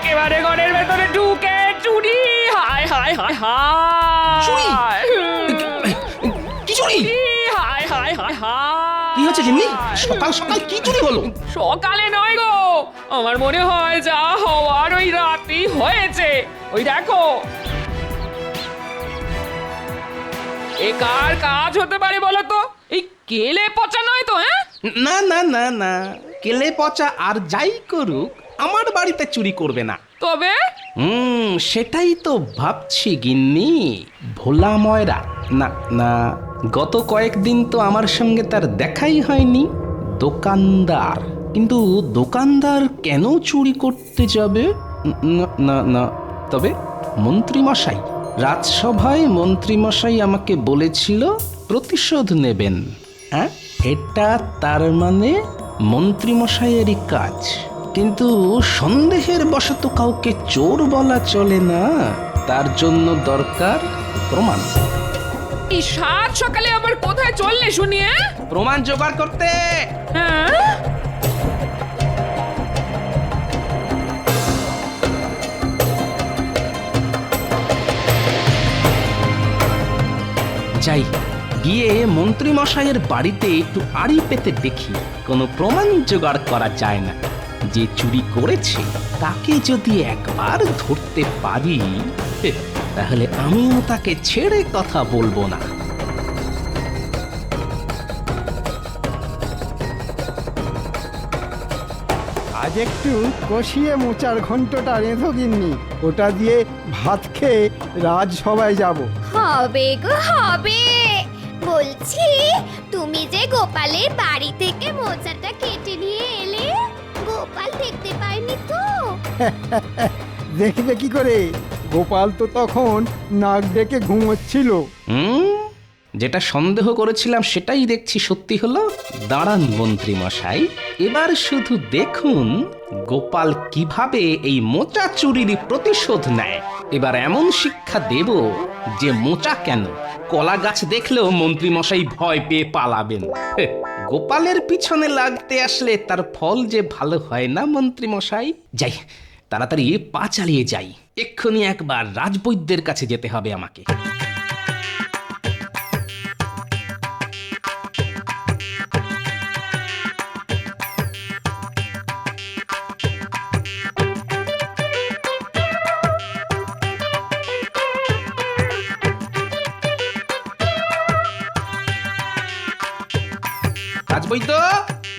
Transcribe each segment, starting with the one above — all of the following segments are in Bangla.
একেবারে ঘরের ভেতরে ঢুকে চুরি। হায় হায় হায় চুরি? হায় কি চুরি? হায় হায় হায় হায়। কি হচ্ছে গিন্নি? সকাল সকাল কি চুরি হলো? সকালে নয় গো, আমার মনে হয় যা হওয়ার ওই রাতেই হয়েছে। ওই দেখো, এ কার কাজ হতে পারে বলো তো? এই কেলে পচা নয় তো? হ্যাঁ, না না না না, কেলে পচা আর যাই করুক আমার বাড়িতে চুরি করবে না। তবে সেটাই তো ভাবছি গিন্নি। ভোলা ময়রা না না, গত কয়েকদিন তো আমার সঙ্গে তার দেখাই হয়নি। দোকানদার, কিন্তু দোকানদার কেন চুরি করতে যাবে? না না না, তবে মন্ত্রীমশাই, রাজসভায় মন্ত্রীমশাই আমাকে বলেছিল প্রতিশোধ নেবেন। হ্যাঁ, এটা তার মানে মন্ত্রীমশাইয়েরই কাজ। কিন্তু সন্দেহের বশত কাউকে চোর বলা চলে না, তার জন্য দরকার প্রমাণ। এই সাত সকালে আবার কোথায় চললে শুনি? প্রমাণ জোগাড় করতে। হ্যাঁ, যাই, গিয়ে মন্ত্রী মশাইয়ের বাড়িতে একটু আড়ি পেতে দেখি কোনো প্রমাণ জোগাড় করা যায় না। যে চুরি করেছে তাকে যদি একবার ধরতে পারি, তাহলে আমিও তাকে ছেড়ে কথা বলবো না। আজ একটু কষিয়ে মোচার ঘন্টটা রেঁধো গিন্নি, ওটা দিয়ে ভাত খেয়ে রাজসভায় যাব। হবে গো হবে। বলছি, তুমি যে গোপালের বাড়ি থেকে মোচাটা কেটে নিয়ে এলে, গোপাল দেখতে পায়নি তো? দেখবে কি করে? গোপাল তো তখন নাক ডেকে ঘুমোচ্ছিল। যেটা সন্দেহ করেছিলাম সেটাই দেখছি সত্যি হলো। দাঁড়ান মন্ত্রী মশাই, এবার শুধু দেখুন গোপাল কিভাবে এই মোচা চুরির প্রতিশোধ নেয়। এবার এমন শিক্ষা দেব যে মোচা কেন, কলা গাছ দেখলেও মন্ত্রী মশাই ভয় পেয়ে পালাবেন। গোপালের পিছনে লাগতে আসলে তার ফল যে ভালো হয় না মন্ত্রী মশাই। যাই, তাড়াতাড়ি পা চালিয়ে যাই, এক্ষুনি একবার রাজবৈদ্যের কাছে যেতে হবে আমাকে। রাজবৈদ্য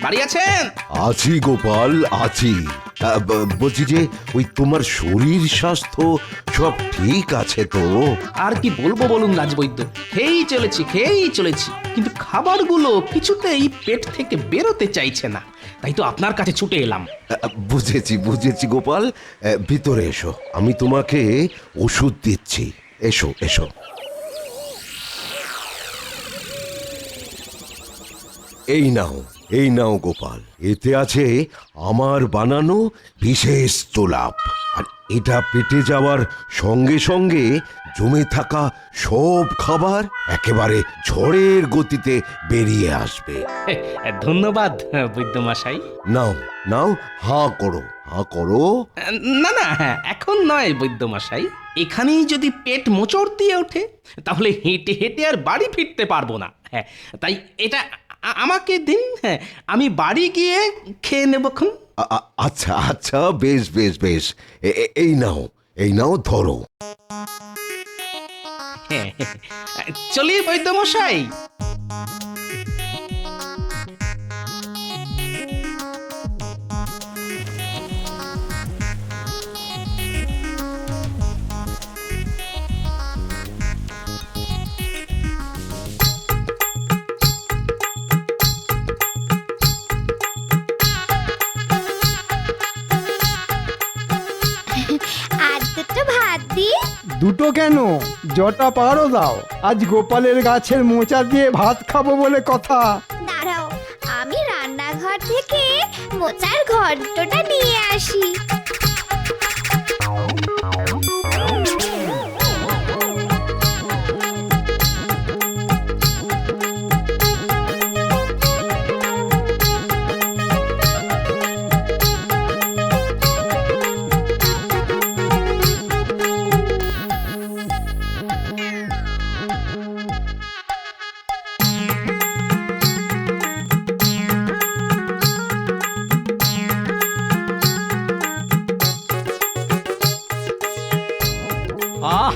বাড়ি আছেন? আছি গোপাল, আছি। বলছি যে ওই তোমার শরীর স্বাস্থ্য সব ঠিক আছে তো? আর কি বলবো বলুন রাজবৈদ্য, খেয়েই চলেছি, কিন্তু খাবারগুলো কিছুতেই পেট থেকে বেরোতে চাইছে না। তাই তো আপনার কাছে ছুটে এলাম। বুঝেছি গোপাল, ভিতরে এসো, আমি তোমাকে ওষুধ দিচ্ছি। এসো এসো। এই নাও গোপাল, এতে আছে আমার বানানো বিশেষ তোলাপ। আর এটা পেটে যাওয়ার সঙ্গে সঙ্গে জমে থাকা সব খাবার একেবারে ঝড়ের গতিতে বেরিয়ে আসবে। ধন্যবাদ বৈদ্যমশাই। নাও নাও, হাঁ করো। না না, এখন নয় বৈদ্যমশাই, এখানেই যদি পেট মোচড় দিয়ে ওঠে তাহলে হেঁটে হেঁটে আর বাড়ি ফিরতে পারবো না। হ্যাঁ, তাই এটা আমাকে দিন, হ্যাঁ, আমি বাড়ি গিয়ে খেয়ে নেবক্ষণ। আচ্ছা, বেশ। এই নাও ধরো। চলি বৈদ্যমশাই। আর দুটো ভাত দি। দুটো কেন, জটা পারো দাও। আজ গোপালের গাছের মোচা দিয়ে ভাত খাবো বলে কথা। দাঁড়াও, আমি রান্নাঘর থেকে মোচার ঘন্টটা নিয়ে আসি। আহ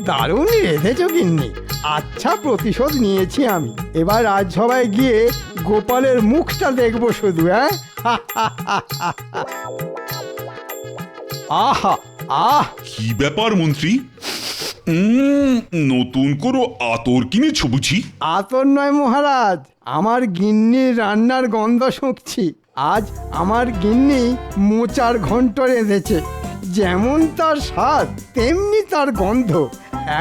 দারুণ রেঁধেছ গিন্নি। আচ্ছা, প্রতিশোধ নিয়েছি আমি। এবার রাজসভায় গিয়ে গোপালের মুখটা দেখবো শুধু। হ্যাঁ আহা আহ কি ব্যাপার মন্ত্রী? নতুন কোনো আতর কিনেছ বুঝি? আতর নয় মহারাজ, আমার গিন্নির রান্নার গন্ধ শুঁকছি। আজ আমার গিন্নি মোচার ঘন্ট রেঁধেছে। যেমন তার স্বাদ তেমনি তার গন্ধ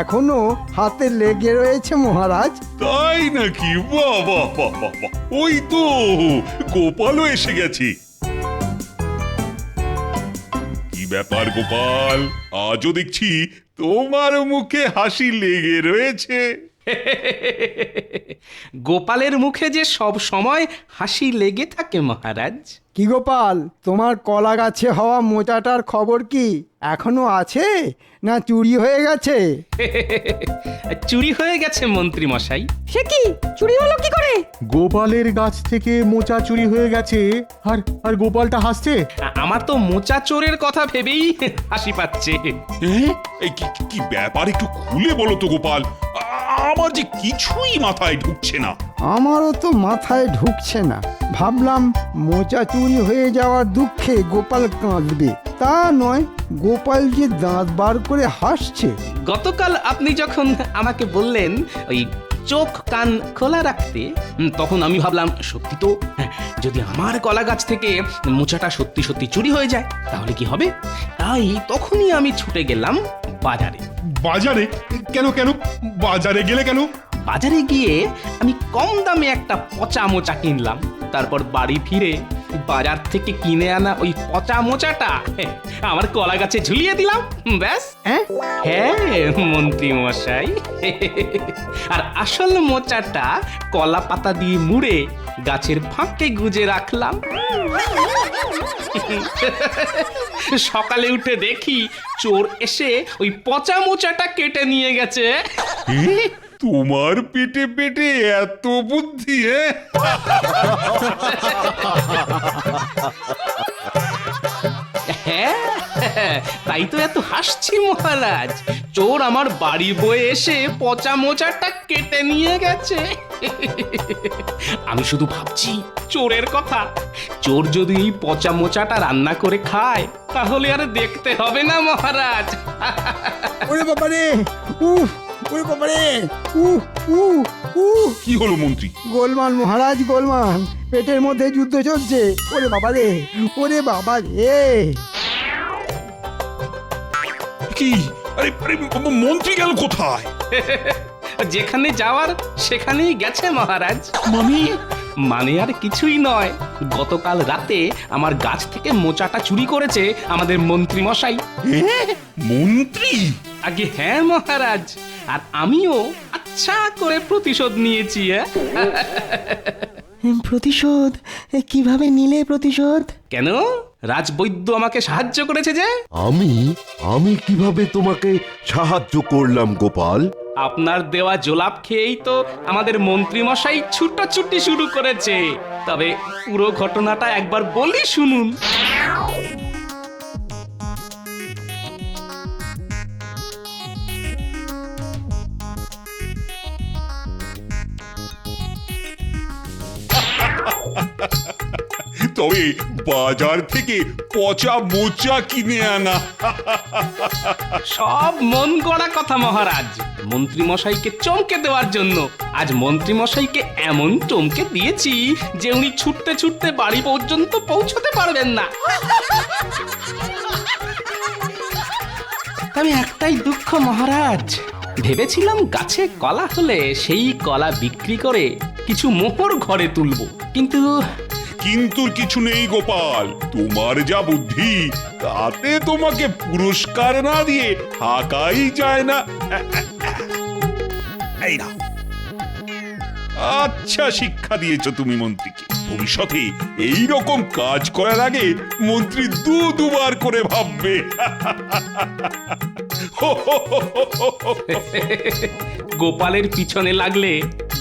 এখনো হাতে লেগে রয়েছে মহারাজ। তাই নাকি? বাহ বাহ বাহ বাহ বাহ। ওই তো গোপালও এসে গেছে। কি ব্যাপার গোপাল, আজও দেখছি তোমার মুখে হাসি লেগে রয়েছে। গোপালের মুখে যে সব সময় হাসি লেগে থাকে মহারাজ। কি গোপাল, তোমার কলা গাছে হওয়া মোচাটার খবর কি? এখনো আছে না চুরি হয়ে গেছে? চুরি হয়ে গেছে মন্ত্রী মশাই। সে কি চুরি হলো কি করে? গোপালের গাছ থেকে মোচা চুরি হয়ে গেছে, আর আর গোপালটা হাসছে। আমার তো মোচা চোরের কথা ভেবেই হাসি পাচ্ছে। এই কি ব্যাপার, একটু খুলে বলো তো গোপাল। আমার যে কিছুই মাথায় ঢুকছে না। আমারও তো মাথায় ঢুকছে না। ভাবলাম মোচা চুরি হয়ে যাওয়ার দুঃখে গোপাল কাঁদবে, তা নয়, গোপাল যে দাঁত বার করে হাসছে। গতকাল আপনি যখন আমাকে বললেন ওই চোখ কান খোলা রাখতে, তখন আমি ভাবলাম সত্যি তো, যদি আমার কলা গাছ থেকে মোচাটা সত্যি সত্যি চুরি হয়ে যায় তাহলে কি হবে। তাই তখনই আমি ছুটে গেলাম বাজারে। বাজারে? কেন কেন বাজারে গেলে কেন? বাজারে গিয়ে আমি কম দামে একটা পচা মোচা কিনলাম। তারপর বাড়ি ফিরে বাজার থেকে কিনে আনা ওই পচা মোচাটা আমার কলা গাছে ঝুলিয়ে দিলাম। ব্যাস। হ্যাঁ মন্ত্রী মশাই, আর আসল মোচাটা কলা পাতা দিয়ে মুড়ে গাছের ফাঁকে গুজে রাখলাম। সকালে উঠে দেখি চোর এসে ওই পচা মোচাটা কেটে নিয়ে গেছে। তোমার পেটে পেটে এত বুদ্ধি? হ্যাঁ, তাই তো এত হাসছি মহারাজ। চোর আমার বাড়ি বয়ে এসে পচা মোচাটা কেটে নিয়ে গেছে। আমি শুধু ভাবছি চোরের কথা। চোর যদি এই পচা মোচাটা রান্না করে খায় তাহলে আর দেখতে হবে না মহারাজ। ওরে বাবারে, উফ, ওরে বাবারে, উফ উফ উফ। কি হলো মন্ত্রী? গোলমাল মহারাজ, গোলমাল। পেটের মধ্যে যুদ্ধ চলছে। ওরে বাবারে, ওরে বাবা রে। কি? আরে আরে মন্ত্রী গেল কোথায়? যেখানে যাওয়ার সেখানেই গেছে মহারাজ। মানে আর কিছুই নয়, গতকাল রাতে আমার গাছ থেকে মোচাটা চুরি করেছে আমাদের মন্ত্রী মশাই। মন্ত্রী? আগে হ্যাঁ মহারাজ, আর আমিও আচ্ছা করে প্রতিশোধ নিয়েছি। প্রতিশোধ? কিভাবে নিলে প্রতিশোধ? কেন, রাজবৈদ্য আমাকে সাহায্য করেছে যে। আমি কিভাবে তোমাকে সাহায্য করলাম গোপাল? আপনার দেওয়া জোলাপ খেয়েই তো আমাদের মন্ত্রী মশাই ছুটোছুটি শুরু করেছে। তবে পুরো ঘটনাটা একবার বলি শুনুন। তবে বাজার থেকে পচা মোচা কিনে আনা। সব মন গড়া কথা মহারাজ, মন্ত্রী মশাইকে চমকে দেওয়ার জন্য। আজ মন্ত্রী মশাইকে এমন চমকে দিয়েছি যে উনি ছুটতে ছুটতে বাড়ি পর্যন্ত পৌঁছতে পারবেন না। তবে একটাই দুঃখ মহারাজ, ভেবেছিলাম গাছে কলা হলে সেই কলা বিক্রি করে কিছু মোহর ঘরে তুলব, কিন্তু কিন্তু কিছু নেই গোপাল, তোমার যা বুদ্ধি তাতে তোমাকে পুরস্কার না দিয়ে থাকাই যায় না। এই না, আচ্ছা শিক্ষা দিয়েছো তুমি মন্ত্রীকে। ভবিষ্যতে এই রকম কাজ করার আগে মন্ত্রী দুবার করে ভাববে। গোপালের পিছনে লাগলে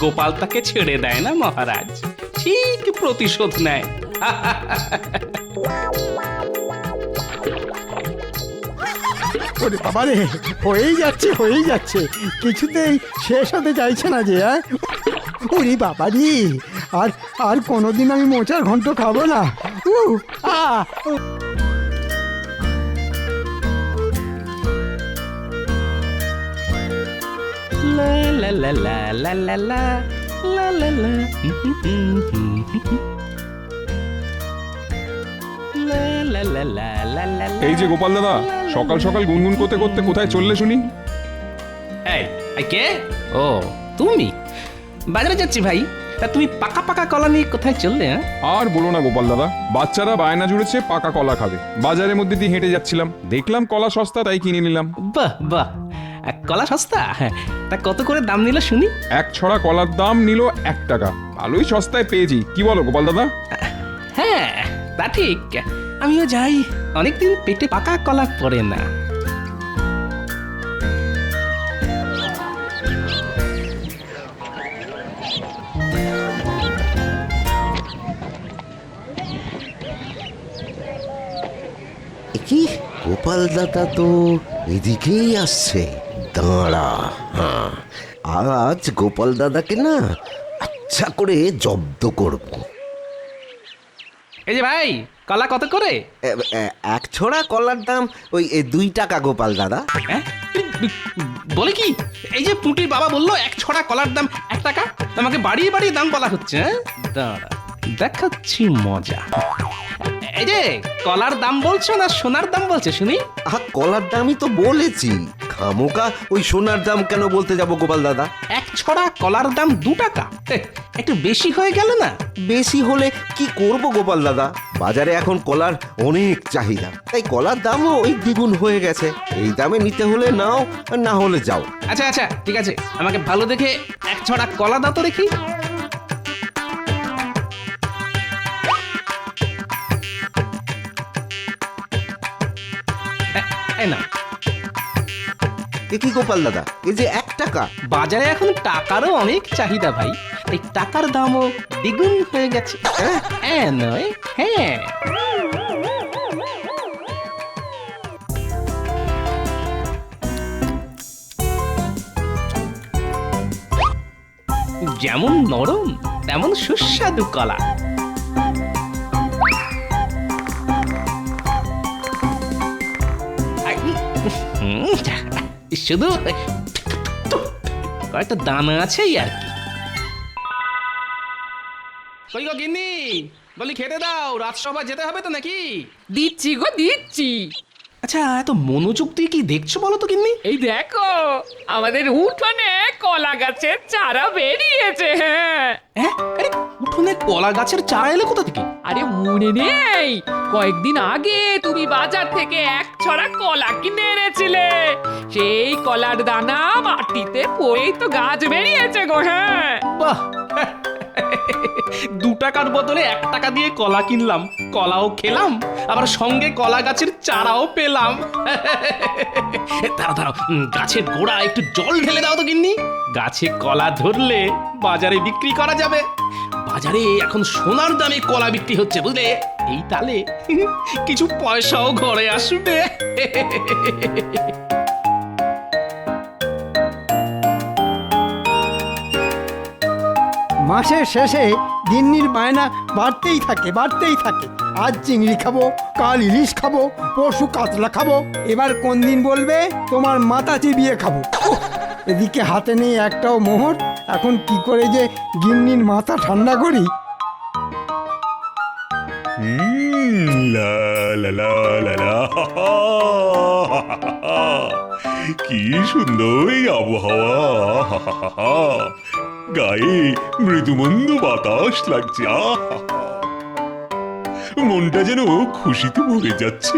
গোপাল তাকে ছেড়ে দেয় না মহারাজ, ঠিক প্রতিশোধ নেয়। ওরে বাবা রে, হয়েই যাচ্ছে কিছুতেই শেষ হতে চাইছে না যে, হ্যাঁ? ওরে বাবা রে, আর কোনোদিন আমি মোচার ঘন্ট খাবো না। আ লা লা লা লা লা লা লা লা লা লা। লা লা লা লা লা লা লা। এই যে গোপাল দাদা, সকাল সকাল গুনগুন করতে করতে কোথায় চললে শুনি? এই কে? ও তুমি? বাজারে যাচ্ছি ভাই। তা তুমি পাকা পাকা কলা নিয়ে কোথায় চললে? হ্যাঁ, আর বলো না গোপাল দাদা, বাচ্চারা বায়না জুড়েছে পাকা কলা খাবে। বাজারের মধ্যে দিয়ে হেঁটে যাচ্ছিলাম, দেখলাম কলা সস্তা, তাই কিনে নিলাম। বাহ বাহ, কলা সস্তা? হ্যাঁ, তা কত করে দাম নিল শুনি? এক ছড়া কলার দাম নিল 1 টাকা। ভালোই সস্তায় পেয়েছি, কি বলো গোপাল দাদা? হ্যাঁ, তা ঠিক। আমিও যাই, অনেকদিন পেটে পাকা কলা পড়ে না। কি গোপাল দাদা তো এদিকেই আসছে। দাঁড়া, হ্যাঁ, আজ গোপাল দাদাকে না আচ্ছা করে জব্দ করব। এই যে ভাই, কলা কত করে? এক ছড়া কলার দাম ওই 2 টাকা গোপাল দাদা। হ্যাঁ? বলে কি? এই যে পুঁটির বাবা বললো 1 ছড়া কলার দাম 1 টাকা, আমাকে বাড়িয়ে বাড়িয়ে দাম বলা হচ্ছে। হ্যাঁ, দাঁড়া দেখাচ্ছি মজা। এই যে কলার দাম বলছো না সোনার দাম বলছো শুনি? কলার দামই তো বলেছি, খামোকা ওই সোনার দাম কেন বলতে যাব গোপাল দাদা? 1 ছড়া কলার দাম 2 টাকা, একটু বেশি হয়ে গেল না? বেশি হলে কি করব গোপাল দাদা, বাজারে এখন কলার অনেক চাহিদা, তাই কলার দামও ওই দ্বিগুণ হয়ে গেছে। এই দামে নিতে হলে নাও, আর না হলে যাও। আচ্ছা আচ্ছা, ঠিক আছে, আমাকে ভালো দেখে 1 ছড়া কলা দাও তো দেখি। এই না, এ কি গোপাল দাদা, এই যে 1 টাকা? বাজারে এখন টাকারও অনেক চাহিদা ভাই, এই টাকার দামও দ্বিগুণ হয়ে গেছে। হ্যাঁ নয়, হ্যাঁ। যেমন নরম তেমন সুস্বাদু কলা। শুধু কয়েকটা দানা আছে আর কি। কই গো গিন্নি, বলি খেতে দাও, রাজসভা যেতে হবে তো নাকি? দিচ্ছি গো দিচ্ছি। আচ্ছা, এত মনোযোগ দিয়ে কি দেখছো বলো তো গিন্নি? এই দেখো, আমাদের উঠোনে কলা গাছের চারা বেরিয়েছে। হ্যাঁ, হ্যাঁ, আরে উঠোনে কলা গাছের চারা এলো কোথা থেকে? আরে মনে নেই কয়েকদিন আগে তুমি বাজার থেকে 1 ছড়া কলা কিনে এনেছিলে? সেই কলার দানা মাটিতে পড়েই তো গাছ বেরিয়েছে গো। হ্যাঁ, বাহ, 2 টাকার বদলে 1 টাকা দিয়ে কলা কিনলাম, কলাও খেলাম, আবার সঙ্গে কলা গাছের চারাও পেলাম। দাঁড়াও, গাছের গোড়া একটু জল ঢেলে দাও তো গিন্নি, গাছে কলা ধরলে বাজারে বিক্রি করা যাবে। বাজারে এখন সোনার দামে কলা বিক্রি হচ্ছে বুঝলে, এই তালে কিছু পয়সাও ঘরে আসবে। মাসের শেষে গিন্নির বায়না বাড়তেই থাকে। আজ চিংড়ি খাবো, কাল ইলিশ খাবো, পরশু কাতলা খাবো, এবার কোন দিন বলবে তোমার মাথা চিবিয়ে খাবো। উহ, এদিকে হাতে নেই একটাও মোহর, এখন কি করে যে গিন্নির মাথা ঠান্ডা করি। লা লা লা লা লা। কি সুন্দর এই আবহাওয়া, গায়ে মৃদুমন্দ বাতাস লাগছে, মনটা যেন খুশিতে ভরে যাচ্ছে।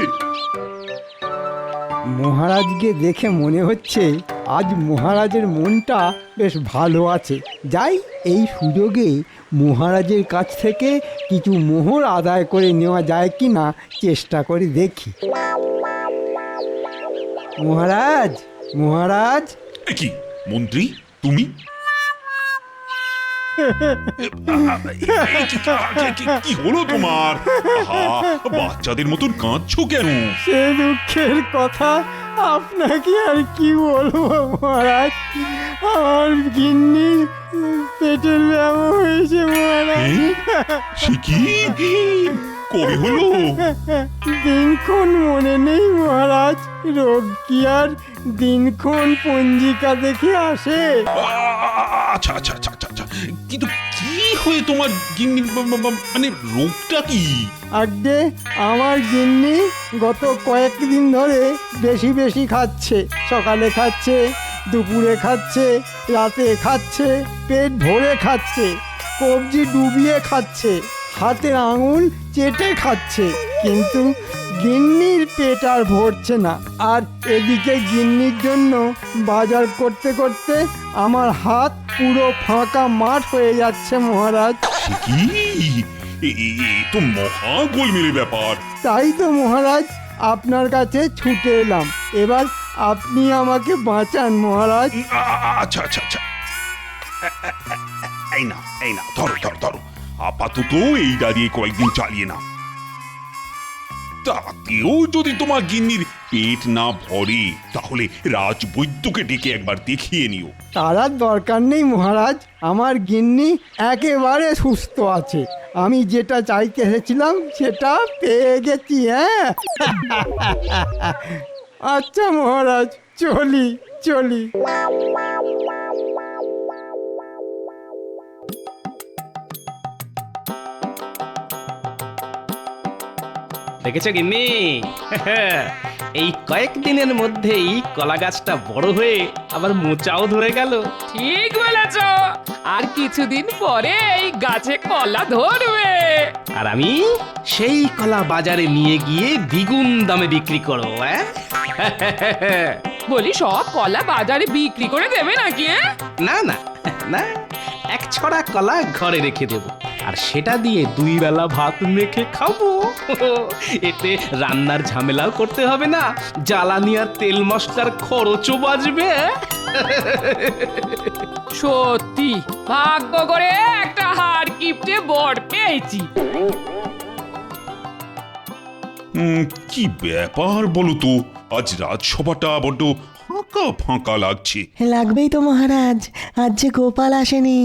মহারাজকে দেখে মনে হচ্ছে আজ মহারাজের মনটা বেশ ভালো আছে। যাই, এই সুযোগে মহারাজের কাছ থেকে কিছু মোহর আদায় করে নেওয়া যায় কি না চেষ্টা করে দেখি। মহারাজ, মহারাজ। এ কি মন্ত্রী, তুমি? কি হলো তোমার? বাচ্চাদের মতন কাঁদছো কেন? সে দুঃখের কথা আপনাকে আর কি বলবো মহারাজ, আমার গিন্নির পেটের ব্যায়াম হয়েছে মহারাজ। সে কি কবে হলো? দিনক্ষণ মনে নেই মহারাজ, রোগ কি আর দিনক্ষণ পঞ্জিকা দেখে আসে? আচ্ছা আচ্ছা আচ্ছা আচ্ছা আচ্ছা। কিন্তু কি হয়ে তোমার গিন্নি মানে রোগটা কি? আগে আমার গিন্নি গত কয়েকদিন ধরে বেশি বেশি খাচ্ছে। সকালে খাচ্ছে, দুপুরে খাচ্ছে, রাতে খাচ্ছে, পেট ভরে খাচ্ছে, কবজি ডুবিয়ে খাচ্ছে, হাতের আঙুল চেটে খাচ্ছে, কিন্তু গিন্নির পেট আর ভরছে না। আর এদিকে গিন্নির জন্য বাজার করতে করতে আমার হাত পুরো ফাঁকা মাঠ হয়ে যাচ্ছে মহারাজ। সে কি তো মহা গোলমেলে ব্যাপার। তাই তো মহারাজ আপনার কাছে ছুটে এলাম, এবার আপনি আমাকে বাঁচান মহারাজ। আচ্ছা আচ্ছা আচ্ছা, এই না ধরো ধরো ধরো, আপাতত এইটা দিয়ে কয়েকদিন চালিয়ে না। তাতেও যদি তোমার গিন্নির পেট না ভরে তাহলে রাজবৈদ্যকে ডেকে একবার দেখিয়ে নিও। তার আর দরকার নেই মহারাজ, আমার গিন্নি একেবারে সুস্থ আছে। আমি যেটা চাইতে এসেছিলাম সেটা পেয়ে গেছি। হ্যাঁ আচ্ছা মহারাজ, চলি চলি। দেখেছো গিন্নি, এই কয়েকদিনের মধ্যেই কলা গাছটা বড় হয়ে আবার মোচাও ধরে গেল। ঠিক বলেছ, আর কিছুদিন পরে এই গাছে কলা ধরবে। আর আমি সেই কলা বাজারে নিয়ে গিয়ে দ্বিগুণ দামে বিক্রি করবো। বলি সব কলা বাজারে বিক্রি করে দেবে নাকি? না না না, এক ছড়া কলা ঘরে রেখে দেব, আর সেটা দিয়ে 2 বেলা ভাত মেখে খাবো। এতে রান্নার ঝামেলাও করতে হবে না, জ্বালানি আর তেল মশলার খরচও বাঁচবে। সত্যি ভাগ্য করে একটা হাড় কিপটে বর পেয়েছি। কি ব্যাপার বলো তো, আজ রাজসভাটা বড্ড ফাঁকা ফাঁকা লাগছে। লাগবেই তো মহারাজ, আজ যে গোপাল আসেনি।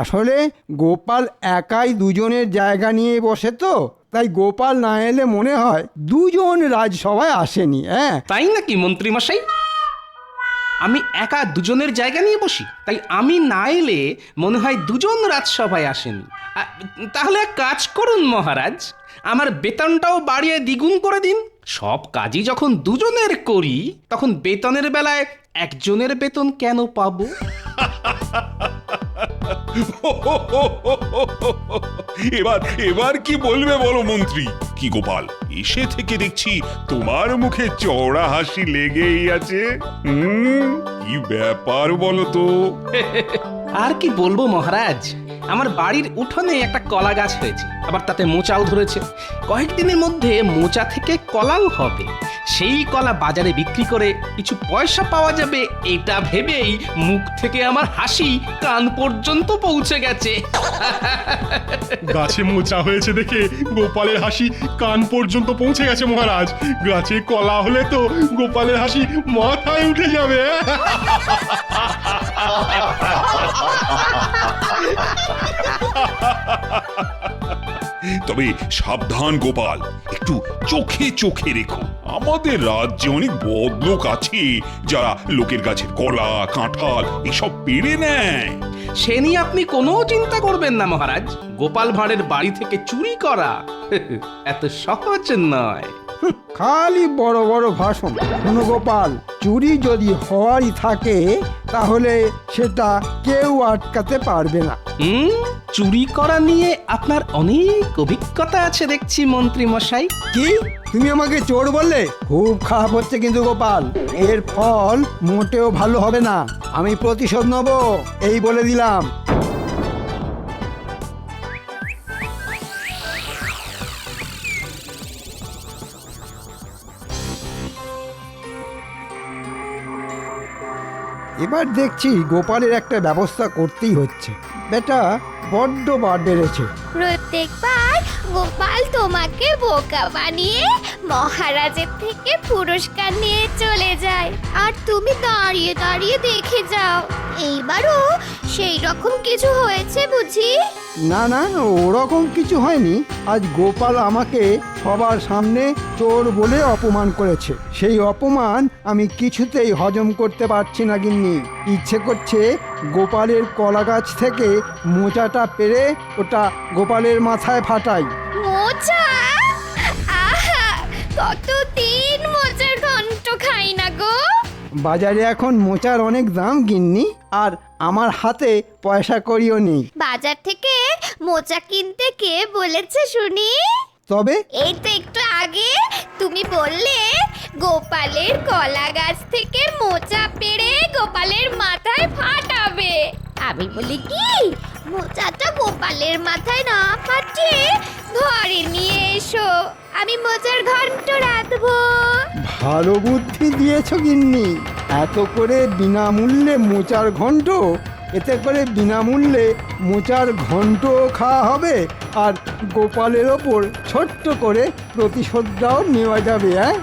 আসলে গোপাল একাই দুজনের জায়গা নিয়ে বসে তো, তাই গোপাল না এলে মনে হয় দুজন রাজসভায় আসেনি। হ্যাঁ তাই নাকি মন্ত্রী মশাই? আমি একা দুজনের জায়গা নিয়ে বসি, তাই আমি না এলে মনে হয় দুজন রাজসভায় আসেনি। তাহলে এক কাজ করুন মহারাজ, আমার বেতনটাও বাড়িয়ে দ্বিগুণ করে দিন। সব কাজই যখন দুজনের করি, তখন বেতনের বেলায় একজনের বেতন কেন পাবো? এবার এবার কি বলবে বলো মন্ত্রী? কি গোপাল, এসে থেকে দেখছি তোমার মুখে চওড়া হাসি লেগেই আছে। কি ব্যাপার বলো তো? আর কি বলবো মহারাজ, আমার বাড়ির উঠোনে একটা কলা গাছ হয়েছে, আবার তাতে মোচাও ধরেছে। কয়েকদিনের মধ্যে মোচা থেকে কলাও হবে। সেই কলা বাজারে বিক্রি করে কিছু পয়সা পাওয়া যাবে, এটা ভেবেই মুখ থেকে আমার হাসি কান পর্যন্ত পৌঁছে গেছে। গাছে মোচা হয়েছে দেখে গোপালের হাসি কান পর্যন্ত পৌঁছে গেছে মহারাজ। গাছে কলা হলে তো গোপালের হাসি মাথায় উঠে যাবে। তবে সাবধান গোপাল, একটু চোখে চোখে রেখো। আমাদের রাজ্যে অনেক বদলোক আছে যারা লোকের গাছের কলা কাঁঠাল এসব পেড়ে নেয়। সে নিয়ে আপনি কোনো চিন্তা করবেন না মহারাজ, গোপাল ভাঁড়ের বাড়ি থেকে চুরি করা এত সহজ নয়। খালি বড় বড় ভাষণ। শোনো গোপাল, চুরি যদি হওয়ারই থাকে তাহলে সেটা কেউ আটকাতে পারবে না। চুরি করা নিয়ে আপনার অনেক অভিজ্ঞতা আছে দেখছি মন্ত্রী মশাই। কি তুমি আমাকে চোর বললে? খুব খারাপ হচ্ছে কিন্তু গোপাল, এর ফল মোটেও ভালো হবে না। আমি প্রতিশোধ নেব, এই বলে দিলাম। এবার দেখছি গোপালের একটা ব্যবস্থা করতেই হচ্ছে। বেটা বড্ড বার বেড়েছে। প্রত্যেকবার গোপাল তোমাকে বোকা বানিয়ে মহারাজের থেকে পুরস্কার নিয়ে চলে যায় আর তুমি দাঁড়িয়ে দাঁড়িয়ে দেখে যাও। এইবারও সেই রকম কিছু হয়েছে বুঝি? না না, ওরকম কিছু হয়নি। আজ গোপাল আমাকে সবার সামনে চোর বলে অপমান করেছে। সেই অপমান আমি কিছুতেই হজম করতে পারছি না গিন্নি। ইচ্ছে করছে গোপালের কলা গাছ থেকে মোচাটা পেড়ে ওটা গোপালের মাথায় ফাটাই। মোচা? আহা, কতদিন মোচার ঘন্ট খাই না গো। বাজারে এখন মোচার অনেক দাম গিন্নি, আর আমার হাতে পয়সা কড়িও নেই। বাজার থেকে মোচা কিনতে কে বলেছে শুনি? তবে এই তো একটু আগে তুমি বললে গোপালের কলা গাছ থেকে মোচা পেড়ে গোপালের মাথায় ফাটাবে। আমি বলি কি, মোচাটা গোপালের মাথায় না ফাটিয়ে ঘরে নিয়ে এসো, আমি মোচার ঘন্ট রাঁধবো। ভালো বুদ্ধি দিয়েছ গিন্নি। এত করে বিনামূল্যে মোচার ঘন্ট, এতে করে বিনামূল্যে মোচার ঘন্ট খাওয়া হবে, আর গোপালের ওপর ছোট্ট করে প্রতিশোধটাও নেওয়া যাবে। হ্যাঁ